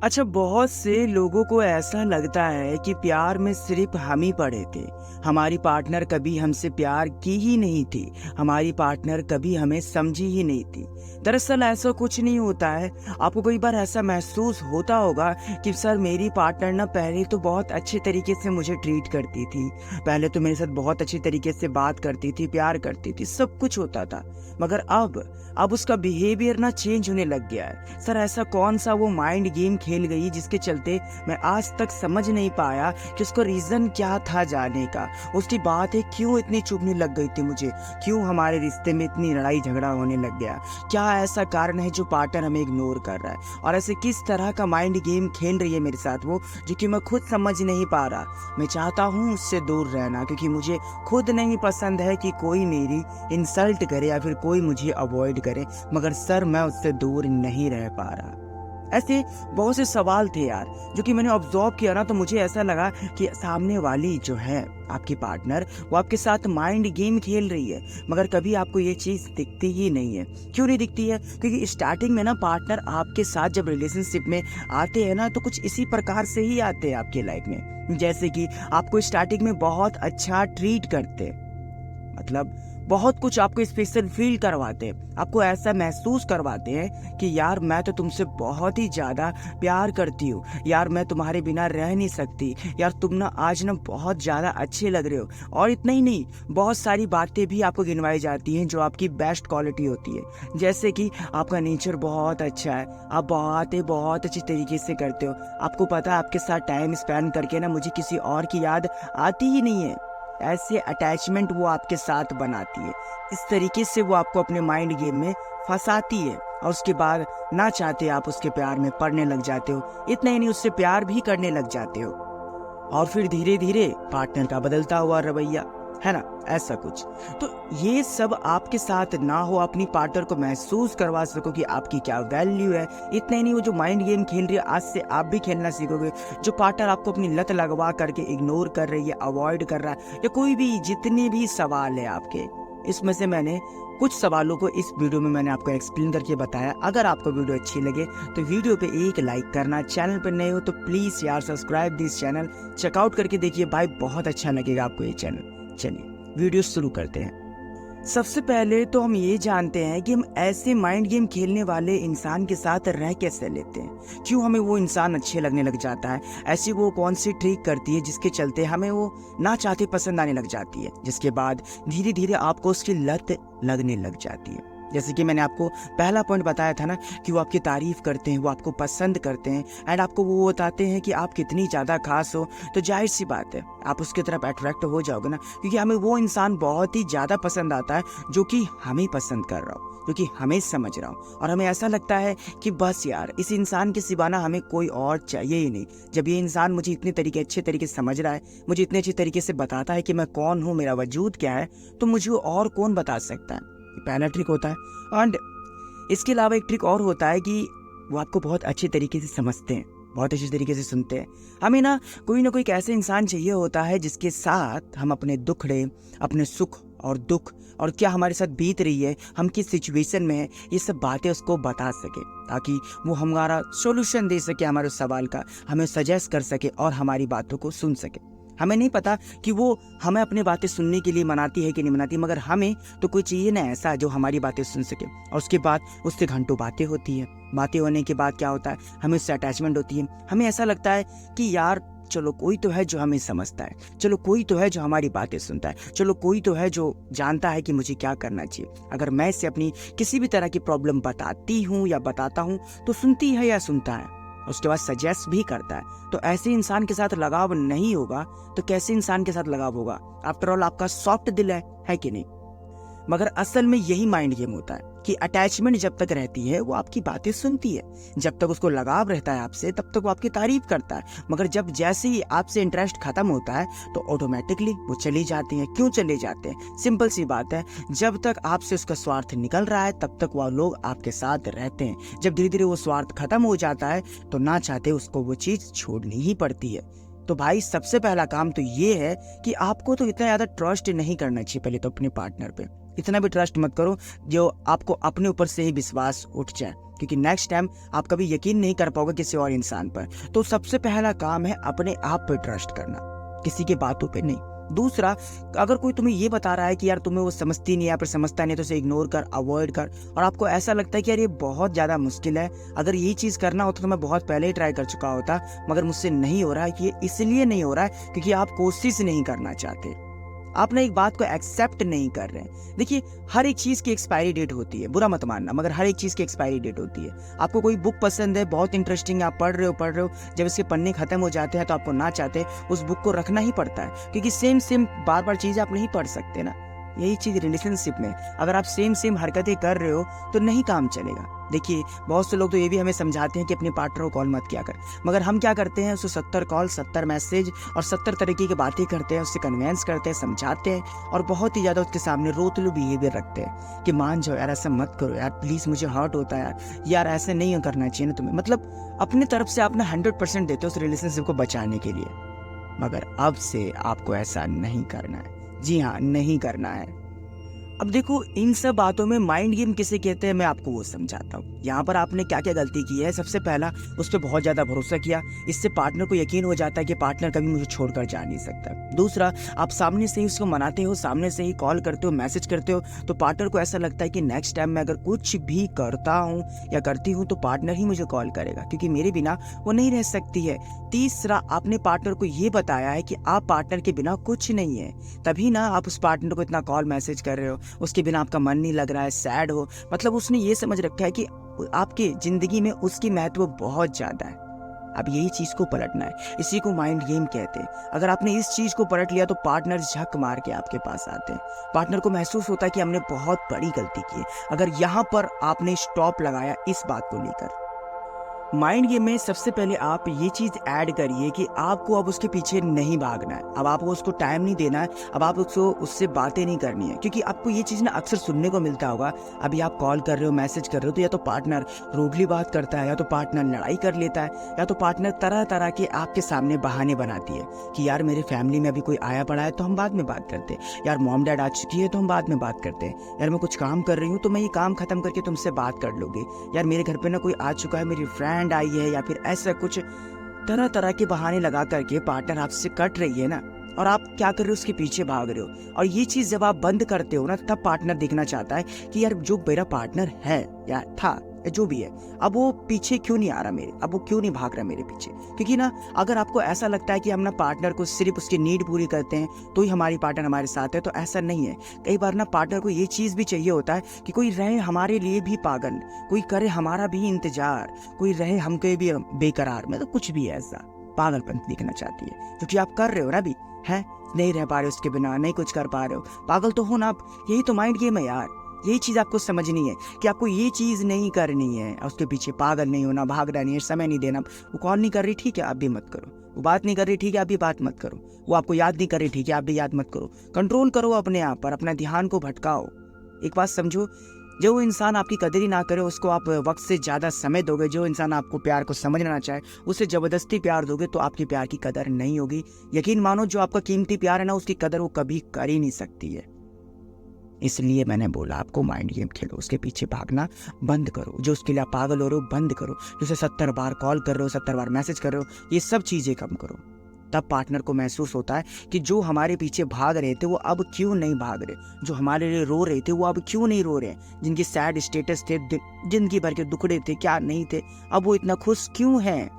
अच्छा, बहुत से लोगों को ऐसा लगता है कि प्यार में सिर्फ हम ही पड़े थे। हमारी पार्टनर कभी हमसे प्यार की ही नहीं थी। हमारी पार्टनर कभी हमें समझी ही नहीं थी। दरअसल ऐसा कुछ नहीं होता है। आपको कई बार ऐसा महसूस होता होगा कि सर, मेरी पार्टनर ना पहले तो बहुत अच्छे तरीके से मुझे ट्रीट करती थी। पहले तो मेरे साथ बहुत अच्छी तरीके से बात करती थी, प्यार करती थी, सब कुछ होता था। मगर अब उसका बिहेवियर ना चेंज होने लग गया है। सर, ऐसा कौन सा वो माइंड गेम खेल गई जिसके चलते मैं आज तक समझ नहीं पाया कि उसका रीजन क्या था जाने का। उसकी बातें क्यों इतनी चुभने लग गई थी मुझे, क्यों हमारे रिश्ते में इतनी लड़ाई झगड़ा होने लग गया। क्या ऐसा कारण है जो पार्टनर हमें इग्नोर कर रहा है, और ऐसे किस तरह का माइंड गेम खेल रही है मेरे साथ वो, जो कि मैं खुद समझ नहीं पा रहा। मैं चाहता हूँ उससे दूर रहना, क्योंकि मुझे खुद नहीं पसंद है कि कोई मेरी इंसल्ट करे या फिर कोई मुझे अवॉइड करे, मगर सर मैं उससे दूर नहीं रह पा रहा। ऐसे बहुत से सवाल थे यार, जो कि मैंने ऑब्जर्व किया ना, तो मुझे ऐसा लगा कि सामने वाली जो है आपकी पार्टनर, वो आपके साथ माइंड गेम खेल रही है, मगर कभी आपको ये चीज़ दिखती ही नहीं है। क्यों नहीं दिखती है? क्योंकि स्टार्टिंग में ना पार्टनर आपके साथ जब रिलेशनशिप में आते हैं ना, तो कुछ इसी प्रकार से ही आते हैं आपके लाइफ में। जैसे कि आपको स्टार्टिंग में बहुत अच्छा ट्रीट करते, मतलब बहुत कुछ आपको स्पेशल फील करवाते हैं, आपको ऐसा महसूस करवाते हैं कि यार मैं तो तुमसे बहुत ही ज़्यादा प्यार करती हूँ, यार मैं तुम्हारे बिना रह नहीं सकती, यार तुम ना आज ना बहुत ज़्यादा अच्छे लग रहे हो। और इतना ही नहीं, बहुत सारी बातें भी आपको गिनवाई जाती हैं जो आपकी बेस्ट क्वालिटी होती है। जैसे कि आपका नेचर बहुत अच्छा है, आप बातें बहुत अच्छी तरीके से करते हो, आपको पता है आपके साथ टाइम स्पेंड करके ना मुझे किसी और की याद आती ही नहीं है। ऐसे अटैचमेंट वो आपके साथ बनाती है, इस तरीके से वो आपको अपने माइंड गेम में फंसाती है, और उसके बाद ना चाहते आप उसके प्यार में पड़ने लग जाते हो। इतना ही नहीं, उससे प्यार भी करने लग जाते हो, और फिर धीरे धीरे पार्टनर का बदलता हुआ रवैया, है ना, ऐसा कुछ। तो ये सब आपके साथ ना हो, अपनी पार्टनर को महसूस करवा सको कि आपकी क्या वैल्यू है। इतना ही नहीं, वो जो माइंड गेम खेल रही है, आज से आप भी खेलना सीखोगे। जो पार्टनर आपको अपनी लत लगवा करके इग्नोर कर रही है, अवॉइड कर रहा है, या कोई भी जितने भी सवाल है आपके, इसमें से मैंने कुछ सवालों को इस वीडियो में मैंने आपको एक्सप्लेन करके बताया। अगर आपको वीडियो अच्छी लगे तो वीडियो पे एक लाइक करना, चैनल पर नए हो तो प्लीज़ यार सब्सक्राइब दिस चैनल, चेकआउट करके देखिए भाई, बहुत अच्छा लगेगा आपको ये चैनल। चलिए वीडियो शुरू करते हैं। सबसे पहले तो हम ये जानते हैं कि हम ऐसे माइंड गेम खेलने वाले इंसान के साथ रह कैसे लेते हैं, क्यों हमें वो इंसान अच्छे लगने लग जाता है, ऐसी वो कौन सी ट्रिक करती है जिसके चलते हमें वो ना चाहते पसंद आने लग जाती है, जिसके बाद धीरे धीरे आपको उसकी लत लगने लग जाती है। जैसे कि मैंने आपको पहला पॉइंट बताया था ना, कि वो आपकी तारीफ करते हैं, वो आपको पसंद करते हैं, एंड आपको वो बताते हैं कि आप कितनी ज़्यादा खास हो, तो जाहिर सी बात है आप उसकी तरफ अट्रैक्ट हो जाओगे ना, क्योंकि हमें वो इंसान बहुत ही ज़्यादा पसंद आता है जो कि हमें पसंद कर रहा हो, जो कि हमें समझ रहा हो, और हमें ऐसा लगता है कि बस यार इस इंसान के सिवा ना हमें कोई और चाहिए ही नहीं। जब ये इंसान मुझे इतने अच्छे तरीके से समझ रहा है, मुझे इतने अच्छे तरीके से बताता है कि मैं कौन हूँ, मेरा वजूद क्या है, तो मुझे और कौन बता सकता है। पहला ट्रिक होता है। एंड इसके अलावा एक ट्रिक और होता है कि वो आपको बहुत अच्छे तरीके से समझते हैं, बहुत अच्छे तरीके से सुनते हैं। हमें ना कोई एक ऐसे इंसान चाहिए होता है जिसके साथ हम अपने दुखड़े, अपने सुख और दुख, और क्या हमारे साथ बीत रही है, हम किस सिचुएशन में है, ये सब बातें उसको बता सके, ताकि वो हमारा सॉल्यूशन दे सके हमारे सवाल का, हमें सजेस्ट कर सके और हमारी बातों को सुन सके। हमें नहीं पता कि वो हमें अपनी बातें सुनने के लिए मनाती है कि नहीं मनाती, मगर हमें तो कोई चाहिए ना ऐसा जो हमारी बातें सुन सके। और उसके बाद उससे घंटों बातें होती है, बातें होने के बाद क्या होता है, हमें उससे अटैचमेंट होती है। हमें ऐसा लगता है कि यार चलो कोई तो है जो हमें समझता है, चलो कोई तो है जो हमारी बातें सुनता है, चलो कोई तो है जो जानता है कि मुझे क्या करना चाहिए। अगर मैं इससे अपनी किसी भी तरह की प्रॉब्लम बताती हूँ या बताता हूँ, तो सुनती है या सुनता है, उसके बाद सजेस्ट भी करता है। तो ऐसे इंसान के साथ लगाव नहीं होगा तो कैसे इंसान के साथ लगाव होगा? आफ्टर ऑल आपका सॉफ्ट दिल है कि नहीं? मगर असल में यही माइंड गेम होता है कि अटैचमेंट जब तक रहती है वो आपकी बातें सुनती है, जब तक उसको लगाव रहता है आपसे तब तक वो आपकी तारीफ करता है, मगर जब जैसे ही आपसे इंटरेस्ट खत्म होता है तो ऑटोमेटिकली वो चली जाती है। क्यों चले जाते हैं? सिंपल सी बात है, जब तक आपसे उसका स्वार्थ निकल रहा है तब तक वह लोग आपके साथ रहते हैं। जब धीरे धीरे वो स्वार्थ खत्म हो जाता है तो ना चाहते उसको वो चीज़ छोड़नी ही पड़ती है। तो भाई सबसे पहला काम तो ये है कि आपको तो इतना ज़्यादा ट्रस्ट नहीं करना चाहिए पहले तो अपने पार्टनर पे। इतना भी ट्रस्ट मत करो जो आपको अपने ऊपर से ही विश्वास उठ जाए, क्योंकि नेक्स्ट टाइम आप कभी यकीन नहीं कर पाओगे किसी और इंसान पर। तो सबसे पहला काम है अपने आप पे ट्रस्ट करना, किसी की बातों पे नहीं। दूसरा, अगर कोई तुम्हें ये बता रहा है कि यार तुम्हें वो समझती नहीं है या फिर समझता नहीं, तो उसे इग्नोर कर, अवॉइड कर। और आपको ऐसा लगता है कि यार ये बहुत ज़्यादा मुश्किल है, अगर ये चीज़ करना होता तो मैं बहुत पहले ही ट्राई कर चुका होता, मगर मुझसे नहीं हो रहा है। ये इसलिए नहीं हो रहा है क्योंकि आप कोशिश नहीं करना चाहते, आप ना एक बात को एक्सेप्ट नहीं कर रहे हैं। देखिए, हर एक चीज़ की एक्सपायरी डेट होती है, बुरा मत मानना, मगर हर एक चीज़ की एक्सपायरी डेट होती है। आपको कोई बुक पसंद है, बहुत इंटरेस्टिंग है, आप पढ़ रहे हो, जब इसके पन्ने खत्म हो जाते हैं तो आपको ना चाहते उस बुक को रखना ही पड़ता है, क्योंकि सेम बार बार चीज़ आप नहीं पढ़ सकते ना। यही चीज़ रिलेशनशिप में, अगर आप सेम हरकतें कर रहे हो तो नहीं काम चलेगा। देखिए, बहुत से लोग तो ये भी हमें समझाते हैं कि अपने पार्टनर को कॉल मत किया कर, मगर हम क्या करते हैं, उसको 70 कॉल, 70 मैसेज और 70 तरीके की बातें करते हैं, उससे कन्वेंस करते हैं, समझाते हैं, और बहुत ही ज़्यादा उसके सामने रोतलू बिहेवियर रखते हैं कि मान जाओ यार, ऐसा मत करो यार, प्लीज़ मुझे हर्ट होता है यार, ऐसे नहीं करना चाहिए ना तुम्हें। मतलब अपनी तरफ से आप ना 100% देते हो उस रिलेशनशिप को बचाने के लिए, मगर अब से आपको ऐसा नहीं करना है। जी हाँ, नहीं करना है। अब देखो, इन सब बातों में माइंड गेम किसे कहते हैं मैं आपको वो समझाता हूँ। यहाँ पर आपने क्या क्या गलती की है। सबसे पहला, उस पर बहुत ज़्यादा भरोसा किया, इससे पार्टनर को यकीन हो जाता है कि पार्टनर कभी मुझे छोड़कर जा नहीं सकता। दूसरा, आप सामने से ही उसको मनाते हो, सामने से ही कॉल करते हो, मैसेज करते हो, तो पार्टनर को ऐसा लगता है कि नेक्स्ट टाइम मैं अगर कुछ भी करता हूँ या करती हूँ तो पार्टनर ही मुझे कॉल करेगा, क्योंकि मेरे बिना वो नहीं रह सकती है। तीसरा, आपने पार्टनर को ये बताया है कि आप पार्टनर के बिना कुछ नहीं है, तभी ना आप उस पार्टनर को इतना कॉल मैसेज कर रहे हो, उसके बिना आपका मन नहीं लग रहा है, सैड हो। मतलब उसने ये समझ रखा है कि आपकी जिंदगी में उसकी महत्व बहुत ज्यादा है। अब यही चीज को पलटना है, इसी को माइंड गेम कहते हैं। अगर आपने इस चीज को पलट लिया तो पार्टनर झक मार के आपके पास आते हैं। पार्टनर को महसूस होता है कि हमने बहुत बड़ी गलती की है, अगर यहाँ पर आपने स्टॉप लगाया इस बात को लेकर। माइंड गेम में सबसे पहले आप ये चीज ऐड करिए कि आपको अब उसके पीछे नहीं भागना है, अब आपको उसको टाइम नहीं देना है, अब आप उससे बातें नहीं करनी है। क्योंकि आपको ये चीज ना अक्सर सुनने को मिलता होगा, अभी आप कॉल कर रहे हो, मैसेज कर रहे हो, तो या तो पार्टनर रूडली बात करता है, या तो पार्टनर लड़ाई कर लेता है, या तो पार्टनर तरह तरह के आपके सामने बहाने बनाती है कि यार मेरे फैमिली में अभी कोई आया पड़ा है तो हम बाद में बात करते हैं, यार मॉम डैड आ चुकी है तो हम बाद में बात करते हैं, यार मैं कुछ काम कर रही हूँ तो मैं ये काम खत्म करके तुमसे बात कर लूंगी, यार मेरे घर पे ना कोई आ चुका है, मेरी फ्रेंड आई है, या फिर ऐसा कुछ तरह तरह के बहाने लगा करके पार्टनर आपसे कट रही है ना, और आप क्या कर रहे हो, उसके पीछे भाग रहे हो। और ये चीज जब आप बंद करते हो ना, तब पार्टनर देखना चाहता है कि यार जो मेरा पार्टनर है या था या जो भी है, अब वो पीछे क्यों नहीं आ रहा मेरे, अब वो क्यों नहीं भाग रहा मेरे पीछे। क्योंकि ना, अगर आपको ऐसा लगता है कि हम ना पार्टनर को सिर्फ उसकी नीड पूरी करते हैं तो ही हमारी पार्टनर हमारे साथ है, तो ऐसा नहीं है। कई बार ना पार्टनर को ये चीज भी चाहिए होता है कि कोई रहे हमारे लिए भी पागल, कोई करे हमारा भी इंतजार, कोई रहे हमके भी बेकरार, मतलब कुछ भी ऐसा पागलपन दिखना चाहती है, क्योंकि आप कर रहे हो ना अभी, है नहीं रह पा रहे उसके बिना, नहीं कुछ कर पा रहे हो, पागल तो हो ना आप। यही तो माइंड गेम है यार, यही चीज आपको समझनी है कि आपको ये चीज नहीं करनी है, उसके पीछे पागल नहीं होना, भागना नहीं है, समय नहीं देना। वो कॉल नहीं कर रही, ठीक है आप भी मत करो, वो बात नहीं कर रही, ठीक है आप भी बात मत करो, वो आपको याद नहीं कर रही, ठीक है आप भी याद मत करो। कंट्रोल करो अपने आप पर, अपना ध्यान को भटकाओ। एक बात समझो, जो इंसान आपकी कदर ही ना करे उसको आप वक्त से ज्यादा समय दोगे, जो इंसान आपको प्यार को समझना ना चाहे उसे जबरदस्ती प्यार दोगे, तो आपके प्यार की कदर नहीं होगी। यकीन मानो, जो आपका कीमती प्यार है ना, उसकी कदर वो कभी कर ही नहीं सकती है। इसलिए मैंने बोला आपको माइंड गेम खेलो, उसके पीछे भागना बंद करो, जो उसके लिए आप पागल हो रहे हो बंद करो, जैसे 70 बार कॉल कर रहे हो, 70 बार मैसेज कर रहे हो, ये सब चीजें कम करो। तब पार्टनर को महसूस होता है कि जो हमारे पीछे भाग रहे थे वो अब क्यों नहीं भाग रहे, जो हमारे लिए रो रहे थे वो अब क्यों नहीं रो रहे, जिनकी सैड स्टेटस थे, जिंदगी भर के दुखड़े थे, क्या नहीं थे, अब वो इतना खुश क्यों हैं।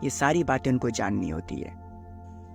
ये सारी बातें उनको जाननी होती है।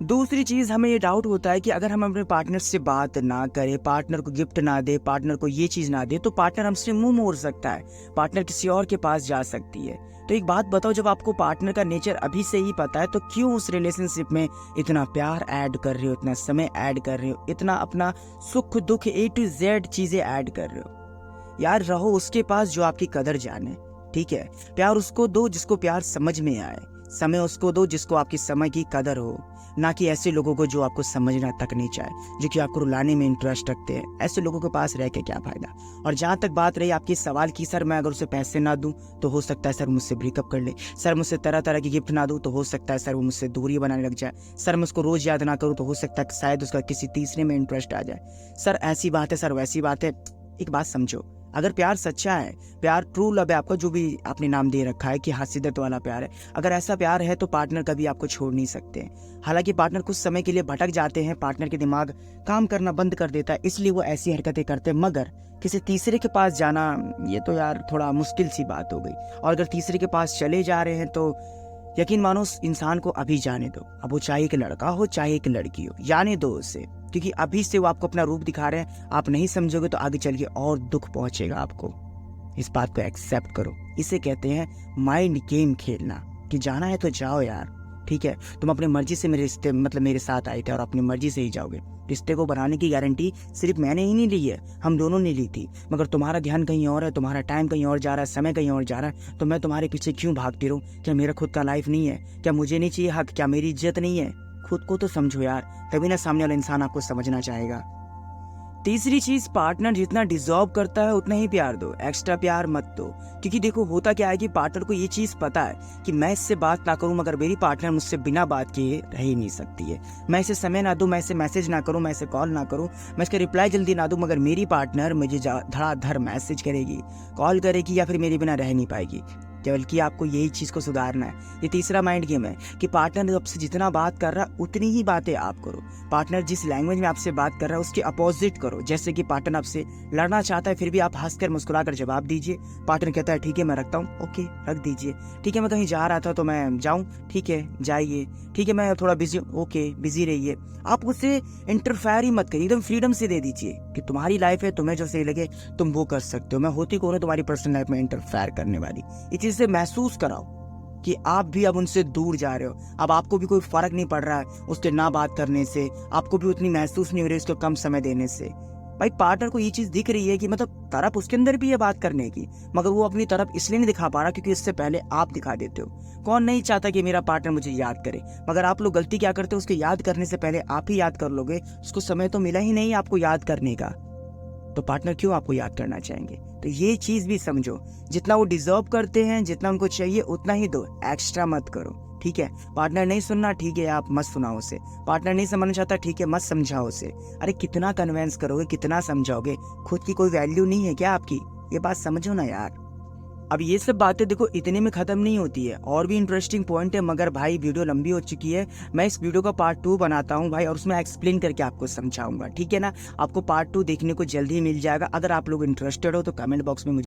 दूसरी चीज, हमें ये डाउट होता है कि अगर हम अपने पार्टनर से बात ना करें, पार्टनर को गिफ्ट ना दे, पार्टनर को ये चीज ना दे, तो पार्टनर हमसे मुंह मोड़ सकता है, पार्टनर किसी और के पास जा सकती है। तो एक बात बताओ, जब आपको पार्टनर का नेचर अभी से ही पता है तो क्यों उस रिलेशनशिप में इतना प्यार ऐड कर रहे हो, इतना समय ऐड कर रहे हो, इतना अपना सुख दुख A to Z चीजें ऐड कर रहे हो। यार रहो उसके पास जो आपकी कदर जाने, ठीक है। प्यार उसको दो जिसको प्यार समझ में आए, समय उसको दो जिसको आपकी समय की कदर हो, ना कि ऐसे लोगों को जो आपको समझना तक नहीं चाहे, जो कि आपको रुलाने में इंटरेस्ट रखते हैं। ऐसे लोगों के पास रह के क्या फायदा। और जहाँ तक बात रही आपके सवाल की, सर मैं अगर उसे पैसे ना दूं तो हो सकता है सर मुझसे ब्रेकअप कर ले, सर मुझसे तरह तरह की गिफ्ट ना दूं तो हो सकता है सर वो मुझसे दूरी बनाने लग जाए, सर मैं उसको रोज याद ना करूं तो हो सकता है शायद उसका किसी तीसरे में इंटरेस्ट आ जाए, सर ऐसी बात है, सर वैसी बात है। एक बात समझो, अगर प्यार सच्चा है, प्यार ट्रू लव है आपका, जो भी आपने नाम दे रखा है कि हास्यदत्त वाला प्यार है, अगर ऐसा प्यार है तो पार्टनर कभी आपको छोड़ नहीं सकते। हालांकि पार्टनर कुछ समय के लिए भटक जाते हैं, पार्टनर के दिमाग काम करना बंद कर देता है, इसलिए वो ऐसी हरकतें करते हैं, मगर किसी तीसरे के पास जाना ये तो यार थोड़ा मुश्किल सी बात हो गई। और अगर तीसरे के पास चले जा रहे हैं तो यकीन मानो उस इंसान को अभी जाने दो। अब वो चाहे एक लड़का हो चाहे एक लड़की हो, जाने दो उसे, क्योंकि अभी से वो आपको अपना रूप दिखा रहे हैं। आप नहीं समझोगे तो आगे चल के और दुख पहुंचेगा आपको। इस बात को एक्सेप्ट करो। इसे कहते हैं माइंड गेम खेलना, कि जाना है तो जाओ यार, ठीक है। तुम अपनी मर्जी से मेरे रिश्ते मतलब मेरे साथ आए थे और अपनी मर्जी से ही जाओगे। रिश्ते को बनाने की गारंटी सिर्फ मैंने ही नहीं ली है, हम दोनों ने ली थी, मगर तुम्हारा ध्यान कहीं और है, तुम्हारा टाइम कहीं और जा रहा है, समय कहीं और जा रहा है, तो मैं तुम्हारे पीछे क्यों भागती रहूं? क्या मेरा खुद का लाइफ नहीं है? क्या मुझे नहीं चाहिए हक? क्या मेरी इज्जत नहीं है? खुद को तो समझो यार, तभी ना सामने वाला इंसान आपको समझना चाहेगा। तीसरी चीज, पार्टनर जितना डिजर्व करता है उतना ही प्यार दो, एक्स्ट्रा प्यार मत दो। क्योंकि देखो होता क्या है कि पार्टनर को ये चीज पता है कि मैं इससे बात ना करूं मगर मेरी पार्टनर मुझसे बिना बात किए रह ही नहीं सकती है। मैं इसे समय ना दूं, मैं इसे मैसेज ना करूं, मैं इसे कॉल ना करूं, मैं इसका रिप्लाई जल्दी ना दूं, मगर मेरी पार्टनर मुझे धड़ाधड़ मैसेज करेगी, कॉल करेगी, या फिर मेरे बिना रह नहीं पाएगी। बल्कि आपको यही चीज को सुधारना है। ये तीसरा माइंड गेम है कि पार्टनर आपसे जितना बात कर रहा है उतनी ही बातें आप करो। पार्टनर जिस लैंग्वेज में आपसे बात कर रहा है उसके अपोजिट करो। जैसे कि पार्टनर आपसे लड़ना चाहता है, फिर भी आप हंसकर मुस्कुराकर जवाब दीजिए। पार्टनर कहता है ठीक है मैं रखता हूँ, ओके रख दीजिए। ठीक है मैं कहीं जा रहा था तो मैं जाऊँ, ठीक है जाइए। ठीक है मैं थोड़ा बिजी हूँ, ओके बिजी रहिए। आप उससे इंटरफेयर ही मत करिए, एकदम फ्रीडम से दे दीजिए कि तुम्हारी लाइफ है, तुम्हें जो सही लगे तुम वो कर सकते हो। मैं होती कौन है तुम्हारी पर्सनल लाइफ में इंटरफेयर करने वाली। ये चीज से महसूस कराओ कि आप भी अब उनसे दूर जा रहे हो। अब आपको भी कोई फर्क नहीं पड़ रहा है उसके ना बात करने से, आपको भी उतनी महसूस नहीं हो रही उसको कम समय देने से। भाई पार्टनर को ये चीज दिख रही है कि मतलब तरफ उसके अंदर भी है बात करने की, मगर वो अपनी तरफ इसलिए नहीं दिखा पा रहा क्योंकि इससे पहले आप दिखा देते हो। कौन नहीं चाहता कि मेरा पार्टनर मुझे याद करे, मगर आप लोग गलती क्या करते हो, उसको याद करने से पहले आप ही याद कर लोगे। उसको समय तो मिला ही नहीं आपको याद करने का, तो पार्टनर क्यों आपको याद करना चाहेंगे? तो ये चीज भी समझो, जितना वो डिजर्व करते हैं, जितना उनको चाहिए उतना ही दो, एक्स्ट्रा मत करो, ठीक है। पार्टनर नहीं सुनना, ठीक है आप मत सुनाओ उसे। पार्टनर नहीं समझना चाहता, ठीक है मत समझाओ उसे। अरे कितना कन्वेंस करोगे, कितना समझाओगे? खुद की कोई वैल्यू नहीं है क्या आपकी? ये बात समझो ना यार। अब ये सब बातें देखो इतने में खत्म नहीं होती है, और भी इंटरेस्टिंग पॉइंट है, मगर भाई वीडियो लंबी हो चुकी है। मैं इस वीडियो का पार्ट 2 बनाता हूँ भाई, और उसमें एक्सप्लेन करके आपको समझाऊंगा, ठीक है ना। आपको पार्ट 2 देखने को जल्दी ही मिल जाएगा। अगर आप लोग इंटरेस्टेड हो तो कमेंट बॉक्स में मुझे